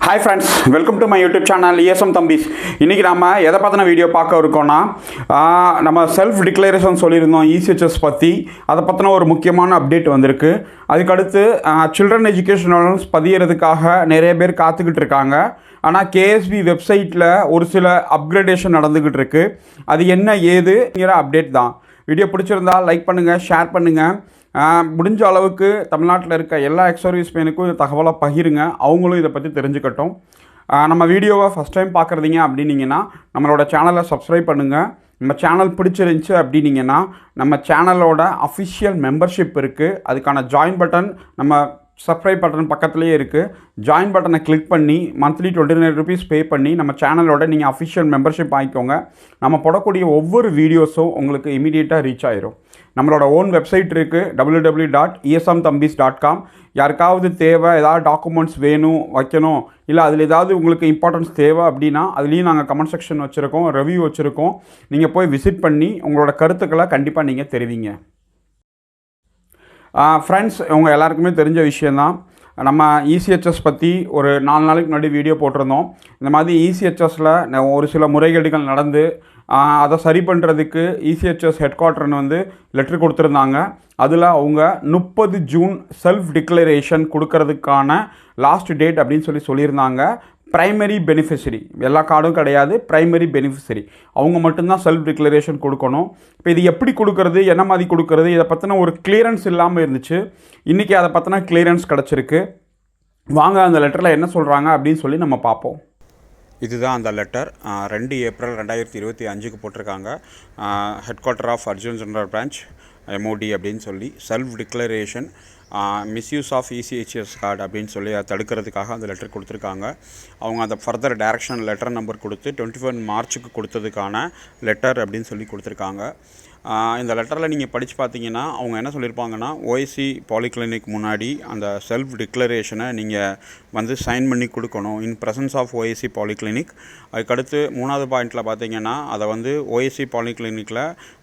Hi friends, welcome to my YouTube channel ESM Thambis. இன்னைக்கு நாம எதை பத்தின வீடியோ பார்க்க இருக்கோம்னா நம்ம செல்ஃப் டிக்ளரேஷன் சொல்லியிருந்தோம் ECHS பற்றி. அதை பற்றின ஒரு முக்கியமான அப்டேட் வந்திருக்கு. அதுக்கடுத்து சில்ட்ரன் எஜுகேஷன் லோன்ஸ் பதியறதுக்காக நிறைய பேர் காத்துக்கிட்டு இருக்காங்க. ஆனால் கேஎஸ்பி வெப்சைட்டில் ஒரு சில அப்கிரேடேஷன் நடந்துக்கிட்டு இருக்கு. அது என்ன ஏதுங்கிற அப்டேட் தான். வீடியோ பிடிச்சிருந்தா லைக் பண்ணுங்கள், ஷேர் பண்ணுங்கள். முடிஞ்ச அளவுக்கு தமிழ்நாட்டில் இருக்க எல்லா எக்ஸ் மேனுக்கும் இந்த தகவலை பகிருங்க, அவங்களும் இதை பற்றி தெரிஞ்சுக்கட்டும். நம்ம வீடியோவை ஃபஸ்ட் டைம் பார்க்குறீங்க அப்படின்னீங்கன்னா நம்மளோட சேனலை சப்ஸ்கிரைப் பண்ணுங்கள். நம்ம சேனல் பிடிச்சிருந்துச்சி அப்படின்னீங்கன்னா நம்ம சேனலோட அஃபிஷியல் மெம்பர்ஷிப் இருக்குது. அதுக்கான ஜாயின் பட்டன் நம்ம சப்ஸ்கிரைப் பட்டன் பக்கத்துலேயே இருக்குது. ஜாயின் பட்டனை கிளிக் பண்ணி மந்த்லி 29 rupees பே பண்ணி நம்ம சேனலோட நீங்கள் அஃபிஷியல் மெம்பர்ஷிப் ஆகிக்கோங்க. நம்ம போடக்கூடிய ஒவ்வொரு வீடியோஸும் உங்களுக்கு இமீடியட்டாக ரீச் ஆயிரும். நம்மளோட ஓன் வெப்சைட் இருக்குது, www.esmthambis.com. யாருக்காவது தேவை, ஏதாவது டாக்குமெண்ட்ஸ் வேணும் வைக்கணும், இல்லை அதில் ஏதாவது உங்களுக்கு இம்பார்ட்டன்ஸ் தேவை அப்படின்னா அதுலேயும் நாங்கள் கமெண்ட் செக்ஷன் வச்சுருக்கோம், ரிவ்யூ வச்சுருக்கோம். நீங்கள் போய் விசிட் பண்ணி உங்களோட கருத்துக்களை கண்டிப்பாக நீங்கள் தெரிவிங்க. ஃப்ரெண்ட்ஸ், உங்கள் எல்லாருக்குமே தெரிஞ்ச விஷயந்தான். நம்ம ECHS பற்றி ஒரு 4 நாளைக்கு முன்னாடி வீடியோ போட்டிருந்தோம். இந்த மாதிரி ECHSல ஒரு சில முறைகேடுகள் நடந்து அதை சரி பண்ணுறதுக்கு ECHS ஹெட் குவார்ட்டர்னு வந்து லெட்ரு கொடுத்துருந்தாங்க. அதில் அவங்க 30 ஜூன் செல்ஃப் டிக்ளரேஷன் கொடுக்கறதுக்கான லாஸ்ட் டேட் அப்படின்னு சொல்லியிருந்தாங்க. ப்ரைமரி பெனிஃபிஷரி, எல்லா கார்டும் கிடையாது, ப்ரைமரி பெனிஃபிஷரி அவங்க மட்டும்தான் செல்ஃப் டிக்ளரேஷன் கொடுக்கணும். இப்போ இது எப்படி கொடுக்கறது, என்ன மாதிரி கொடுக்கறது, இதை பற்றின ஒரு கிளியரன்ஸ் இல்லாமல் இருந்துச்சு. இன்றைக்கி அதை பற்றின கிளியரன்ஸ் கிடச்சிருக்கு. வாங்க அந்த லெட்டரில் என்ன சொல்கிறாங்க அப்படின்னு சொல்லி நம்ம பார்ப்போம். இதுதான் அந்த லெட்டர். 2 ஏப்ரல் 2025 போட்டிருக்காங்க. ஹெட் குவார்ட்டர் ஆஃப் அர்ஜுன் ஜெனரல் பிரான்ச் MOD அப்படின்னு சொல்லி self declaration misuse of ECHS card அப்படின்னு சொல்லி அதை தடுக்கிறதுக்காக அந்த லெட்டர் கொடுத்துருக்காங்க. அவங்க அந்த ஃபர்தர் டைரக்ஷன் லெட்டர் நம்பர் கொடுத்து 21 மார்ச்சுக்கு கொடுத்ததுக்கான லெட்டர் அப்படின்னு சொல்லி கொடுத்துருக்காங்க. இந்த லெட்டரில் நீங்கள் படித்து பார்த்தீங்கன்னா அவங்க என்ன சொல்லியிருப்பாங்கன்னா, OIC பாலிகிளினிக் முன்னாடி அந்த செல்ஃப் டிக்ளரேஷனை நீங்கள் வந்து சைன் பண்ணி கொடுக்கணும் in presence of OIC polyclinic. அதுக்கடுத்து 3வது பாயிண்டில் பார்த்தீங்கன்னா அதை வந்து OIC பாலிகிளினிக்கில்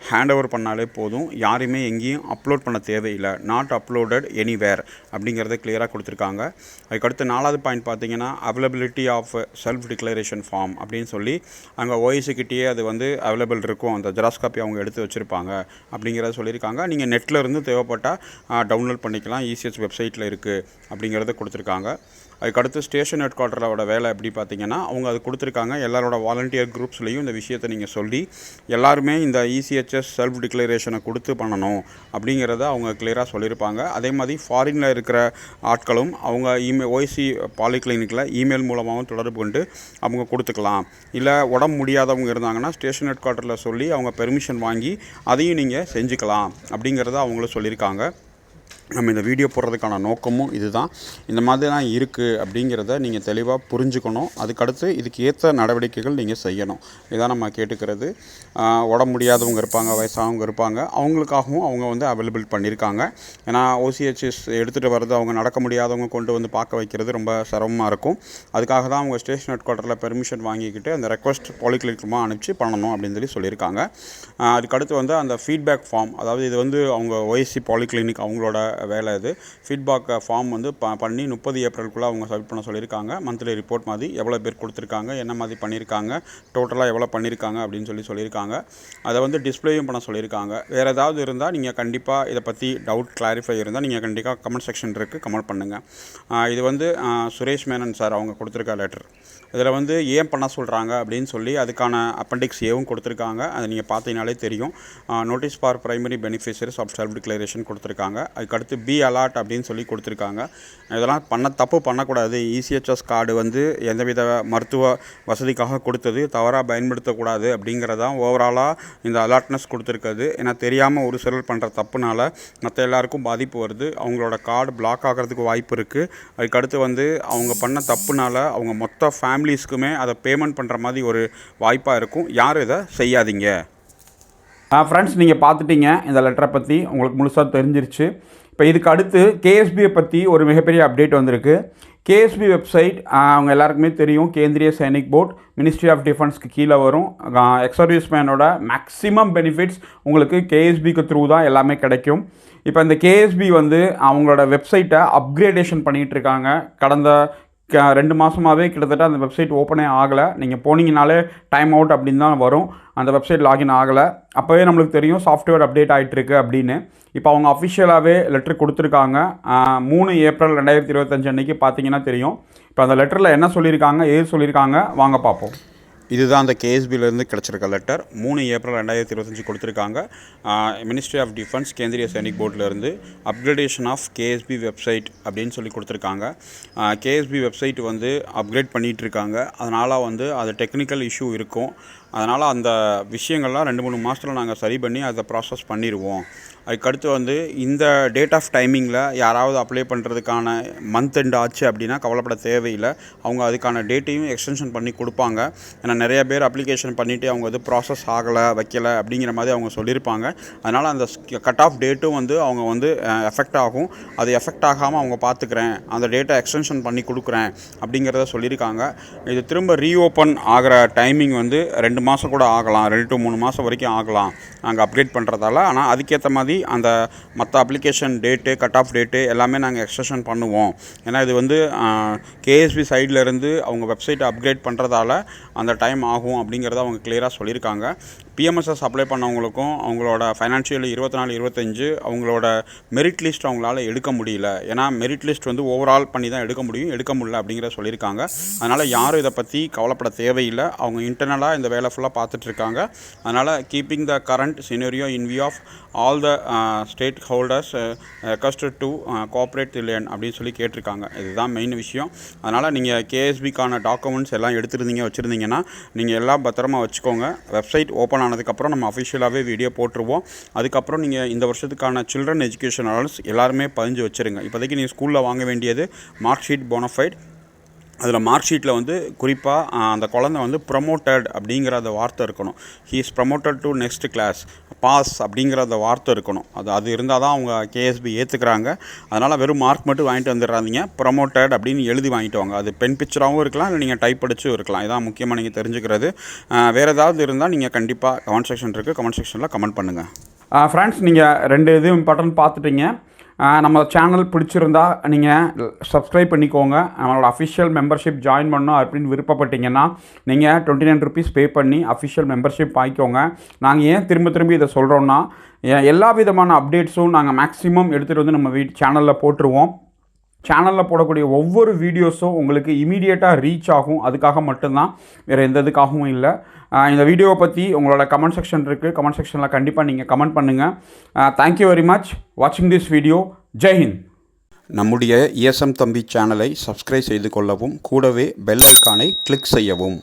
ஹேண்ட் ஓவர் பண்ணாலே போதும், யாருமே எங்கேயும் அப்லோட் பண்ண தேவையில்லை, நாட் அப்லோடட் எனிவேர் அப்படிங்கிறத கிளியராக கொடுத்துருக்காங்க. அதுக்கடுத்து 4வது பாயிண்ட் பார்த்தீங்கன்னா availability of self declaration form அப்படின்னு சொல்லி அங்கே OIC கிட்டேயே அது வந்து அவைலபிள் இருக்கும், அந்த ஜெராக்ஸ் காப்பி அவங்க எடுத்து வச்சுருப்பாங்க அப்படிங்கிறத சொல்லியிருக்காங்க. நீங்கள் நெட்டில் இருந்து தேவைப்பட்டால் டவுன்லோட் பண்ணிக்கலாம், ECHS வெப்சைட்டில் இருக்குது அப்படிங்கிறத கொடுத்துருக்காங்க. அதுக்கடுத்து ஸ்டேஷன் ஹெட் குவார்ட்டரோட வேலை எப்படி பார்த்தீங்கன்னா அவங்க அது கொடுத்துருக்காங்க. எல்லாரோட வாலண்டியர் குரூப்ஸ்லேயும் இந்த விஷயத்தை நீங்கள் சொல்லி எல்லாருமே இந்த ECHS செல்ஃப் டிக்ளரேஷனை கொடுத்து பண்ணணும் அப்படிங்கிறத அவங்க கிளியராக சொல்லியிருப்பாங்க. அதே மாதிரி ஃபாரினில் இருக்கிற ஆட்களும் அவங்க OIC பாலிகிளினிக்கில் இமெயில் மூலமாகவும் தொடர்பு கொண்டு அவங்க கொடுத்துக்கலாம். இல்லை உடம்பு முடியாதவங்க இருந்தாங்கன்னா ஸ்டேஷன் ஹெட் குவார்ட்டரில் சொல்லி அவங்க பெர்மிஷன் வாங்கி அதையும் நீங்கள் செஞ்சுக்கலாம் அப்படிங்கிறத அவங்களும் சொல்லியிருக்காங்க. நம்ம இந்த வீடியோ போடுறதுக்கான நோக்கமும் இதுதான். இந்த மாதிரி தான் இருக்குது அப்படிங்கிறத நீங்கள் தெளிவாக புரிஞ்சுக்கணும். அதுக்கடுத்து இதுக்கு ஏற்ற நடவடிக்கைகள் நீங்கள் செய்யணும். இதான் நம்ம கேட்டுக்கிறது. உடம்பு முடியாதவங்க இருப்பாங்க, வயசானவங்க இருப்பாங்க, அவங்களுக்காகவும் அவங்க வந்து அவைலபிள் பண்ணியிருக்காங்க. ஏன்னா OCHS எடுத்துகிட்டு வர்றது அவங்க நடக்க முடியாதவங்க கொண்டு வந்து பார்க்க வைக்கிறது ரொம்ப சிரமமாக இருக்கும். அதுக்காக தான் அவங்க ஸ்டேஷன் ஹெட் குவார்ட்டரில் பெர்மிஷன் வாங்கிக்கிட்டு அந்த ரெக்வஸ்ட் பாலிகிளினிக்கமாக அனுப்பிச்சு பண்ணணும் அப்படின்னு சொல்லியிருக்காங்க. அதுக்கடுத்து வந்து அந்த ஃபீட்பேக் ஃபார்ம், அதாவது இது வந்து அவங்க OIC பாலிகிளினிக் அவங்களோட வேலை. இது ஃபீட்பேக் ஃபார்ம் வந்து பண்ணி 30 ஏப்ரலுக்குள்ளே அவங்க சப்மிட் பண்ண சொல்லியிருக்காங்க. மந்த்லி ரிப்போர்ட் மாதிரி எவ்வளோ பேர் கொடுத்துருக்காங்க, என்ன மாதிரி பண்ணியிருக்காங்க, டோட்டலாக எவ்வளோ பண்ணியிருக்காங்க அப்படின்னு சொல்லியிருக்காங்க. அதை வந்து டிஸ்பிளேயும் பண்ண சொல்லியிருக்காங்க. வேறு ஏதாவது இருந்தால் நீங்கள் கண்டிப்பாக இதை பற்றி டவுட் கிளாரிஃபை இருந்தால் நீங்கள் கண்டிப்பாக கமெண்ட் செக்ஷன் இருக்குது, கமெண்ட் பண்ணுங்கள். இது வந்து சுரேஷ் மேனன் சார் அவங்க கொடுத்துருக்க லெட்டர். இதில் வந்து ஏன் பண்ண சொல்கிறாங்க அப்படின்னு சொல்லி அதுக்கான அப்பெண்டிக்ஸ் ஏவும் கொடுத்துருக்காங்க. அதை நீங்கள் பார்த்தீங்கனாலே தெரியும். Notice for primary beneficiaries of self declaration கொடுத்துருக்காங்க. அதுக்கடுத்து பி அலர்ட் அப்படின்னு சொல்லி கொடுத்துருக்காங்க. இதெல்லாம் தப்பு பண்ணக்கூடாது. ECHS கார்டு வந்து எந்தவித மருத்துவ வசதிக்காக கொடுத்தது, தவறாக பயன்படுத்தக்கூடாது அப்படிங்கிறதான் ஓவராலாக இந்த அலர்ட்னஸ் கொடுத்துருக்குது. ஏன்னா தெரியாமல் ஒரு சிலர் பண்ணுற தப்புனால மற்ற எல்லாருக்கும் பாதிப்பு வருது, அவங்களோட கார்டு பிளாக் ஆகிறதுக்கு வாய்ப்பு இருக்குது. அதுக்கடுத்து வந்து அவங்க பண்ண தப்புனால அவங்க மொத்த ஃபேமிலிஸ்க்குமே அதை பேமெண்ட் பண்ணுற மாதிரி ஒரு வாய்ப்பாக இருக்கும். யாரும் இதை செய்யாதீங்க. ஃப்ரெண்ட்ஸ், நீங்கள் பார்த்துட்டீங்க இந்த லெட்டரை பற்றி, உங்களுக்கு முழுசாக தெரிஞ்சிருச்சு. இப்போ இதுக்கு அடுத்து கேஎஸ்பியை பற்றி ஒரு மிகப்பெரிய அப்டேட் வந்திருக்கு. கேஎஸ்பி வெப்சைட் அவங்க எல்லாருக்குமே தெரியும், Kendriya Sainik board ministry of டிஃபென்ஸ்க்கு கீழே வரும். எக்ஸர்வீஸ்மேனோட மேக்ஸிமம் பெனிஃபிட்ஸ் உங்களுக்கு கேஎஸ்பிக்கு த்ரூ தான் எல்லாமே கிடைக்கும். இப்போ இந்த கேஎஸ்பி வந்து அவங்களோட வெப்சைட்டை அப்கிரேடேஷன் பண்ணிகிட்ருக்காங்க. கடந்த 2 மாதமாகவே கிட்டத்தட்ட அந்த வெப்சைட் ஓப்பனே ஆகலை. நீங்கள் போனீங்கனாலே டைம் அவுட் அப்படின்னு தான் வரும். அந்த வெப்சைட் லாகின் ஆகலை. அப்போவே நம்மளுக்கு தெரியும் சாஃப்ட்வேர் அப்டேட் ஆகிட்டுருக்கு அப்படின்னு. இப்போ அவங்க அஃபிஷியலாகவே லெட்ரு கொடுத்துருக்காங்க. 3 ஏப்ரல் 2025 அன்றைக்கி பார்த்தீங்கன்னா தெரியும். இப்போ அந்த லெட்டரில் என்ன சொல்லியிருக்காங்க, ஏது சொல்லியிருக்காங்க, வாங்க பார்ப்போம். இதுதான் அந்த கேஎஸ்பியிலேருந்து கிடச்சிருக்க லெட்டர். 3 ஏப்ரல் 2025 கொடுத்துருக்காங்க. Ministry of defence Kendriya Sainik போர்ட்லேருந்து அப்கிரேடேஷன் ஆஃப் கேஎஸ்பி வெப்சைட் அப்படின்னு சொல்லி கொடுத்துருக்காங்க. கேஎஸ்பி வெப்சைட் வந்து அப்கிரேட் பண்ணிகிட்ருக்காங்க. அதனால் வந்து அது டெக்னிக்கல் இஷ்யூ இருக்கும். அதனால் அந்த விஷயங்கள்லாம் 2-3 மாதத்தில் நாங்கள் சரி பண்ணி அதை ப்ராசஸ் பண்ணிடுவோம். அதுக்கடுத்து வந்து இந்த டேட் ஆஃப் டைமிங்கில் யாராவது அப்ளை பண்ணுறதுக்கான மந்த் எண்ட் ஆச்சு அப்படின்னா கவலைப்பட தேவையில்லை. அவங்க அதுக்கான டேட்டையும் எக்ஸ்டென்ஷன் பண்ணி கொடுப்பாங்க. ஏன்னா நிறைய பேர் அப்ளிகேஷன் பண்ணிவிட்டு அவங்க வந்து ப்ராசஸ் ஆகலை வைக்கலை அப்படிங்கிற மாதிரி அவங்க சொல்லியிருப்பாங்க. அதனால் அந்த கட் ஆஃப் டேட்டும் வந்து அவங்க வந்து எஃபெக்ட் ஆகும். அது எஃபெக்ட் ஆகாமல் அவங்க பார்த்துக்கிறேன், அந்த டேட்டை எக்ஸ்டென்ஷன் பண்ணி கொடுக்குறேன் அப்படிங்கிறத சொல்லியிருக்காங்க. இது திரும்ப ரீஓப்பன் ஆகிற டைமிங் வந்து 2 மாதம் கூட ஆகலாம், 2 to 3 மாதம் வரைக்கும் ஆகலாம் நாங்கள் அப்டேட் பண்ணுறதால. ஆனால் அதுக்கேற்ற மாதிரி அந்த மற்ற application date, cut off date எல்லாமே நாங்கள் எக்ஸ்டென்ஷன் பண்ணுவோம். ஏன்னா இது வந்து கேஎஸ்பி சைட்லேருந்து அவங்க வெப்சைட்டை அப்கிரேட் பண்ணுறதால அந்த டைம் ஆகும் அப்படிங்கிறத அவங்க கிளியராக சொல்லியிருக்காங்க. பிஎம்எஸ்எஸ் அப்ளை பண்ணவங்களுக்கும் அவங்களோட ஃபைனான்ஷியல் 24-25 அவங்களோட மெரிட் லிஸ்ட் அவங்களால எடுக்க முடியல. ஏன்னா மெரிட் லிஸ்ட் வந்து ஓவரால் பண்ணி தான் எடுக்க முடியல அப்படிங்கிறத சொல்லியிருக்காங்க. அதனால் யாரும் இதை பற்றி கவலைப்பட தேவையில்லை. அவங்க இன்டர்னலாக இந்த வேலை ஃபுல்லாக பார்த்துட்ருக்காங்க. அதனால் keeping the current scenario in view of all the stakeholders requested to cooperate இல்லையன் அப்படின்னு சொல்லி கேட்டிருக்காங்க. இதுதான் மெயின் விஷயம். அதனால் நீங்கள் கேஎஸ்பிக்கான டாக்குமெண்ட்ஸ் எல்லாம் வச்சுருந்தீங்கன்னா நீங்கள் எல்லாம் பத்திரமா வச்சுக்கோங்க. வெப்சைட் ஓப்பன் ஆனதுக்கப்புறம் நம்ம அஃபிஷியலாகவே வீடியோ போட்டுருவோம். அதுக்கப்புறம் நீங்கள் இந்த வருஷத்துக்கான சில்ட்ரன் எஜுகேஷன் அலவன்ஸ் எல்லாருமே பதிஞ்சு வச்சுருங்க. இப்போதைக்கு நீங்கள் ஸ்கூலில் வாங்க வேண்டியது மார்க் ஷீட், போனஃபைட். அதில் மார்க் ஷீட்டில் வந்து குறிப்பாக அந்த குழந்தை வந்து ப்ரமோட்டட் அப்படிங்கிற அந்த வார்த்தை இருக்கணும். He is promoted to next class, pass அப்படிங்கிற அந்த வார்த்தை இருக்கணும். அது இருந்தால் தான் அவங்க கேஎஸ்பி ஏற்றுக்கிறாங்க. அதனால் வெறும் மார்க் மட்டும் வாங்கிட்டு வந்துடுறாதீங்க, ப்ரமோட்டட் அப்படின்னு எழுதி வாங்கிட்டு வாங்க. அது பென் பிக்சராகவும் இருக்கலாம், இல்லை நீங்கள் டைப் அடிச்சும் இருக்கலாம். இதான் முக்கியமாக நீங்கள் தெரிஞ்சுக்கிறது. வேறு ஏதாவது இருந்தால் நீங்கள் கண்டிப்பாக கமெண்ட் செக்ஷன் இருக்குது, கமெண்ட் செக்ஷனில் கமெண்ட் பண்ணுங்கள். ஃப்ரெண்ட்ஸ், நீங்கள் 2 இது இம்பார்ட்டன்ட் பார்த்துட்டீங்க. நம்ம சேனல் பிடிச்சிருந்தா நீங்கள் சப்ஸ்கிரைப் பண்ணிக்கோங்க. நம்மளோட அஃபிஷியல் மெம்பர்ஷிப் ஜாயின் பண்ணோம் அப்படின்னு விருப்பப்பட்டீங்கன்னா நீங்கள் 29 ருபீஸ் பே பண்ணி அஃபிஷியல் மெம்பர்ஷிப் வாங்கிக்கோங்க. நாங்கள் ஏன் திரும்ப இதை சொல்கிறோன்னா, எல்லா விதமான அப்டேட்ஸும் நாங்கள் மேக்ஸிமம் எடுத்துகிட்டு வந்து நம்ம சேனலில் போட்டுருவோம். சேனலில் போடக்கூடிய ஒவ்வொரு வீடியோஸும் உங்களுக்கு இமீடியட்டாக ரீச் ஆகும். அதுக்காக மட்டும்தான், வேறு எந்த இதுக்காகவும் இல்லை. இந்த வீடியோவை பற்றி உங்களோட கமெண்ட் செக்ஷன் இருக்குது. கமெண்ட் செக்ஷனில் கண்டிப்பாக நீங்கள் கமெண்ட் பண்ணுங்கள். தேங்க்யூ வெரி மச் வாட்சிங் திஸ் வீடியோ. ஜெய் ஹிந்த். நம்முடைய ESM தம்பி சேனலை சப்ஸ்கிரைப் செய்து கொள்ளவும், கூடவே பெல் ஐக்கானை கிளிக் செய்யவும்.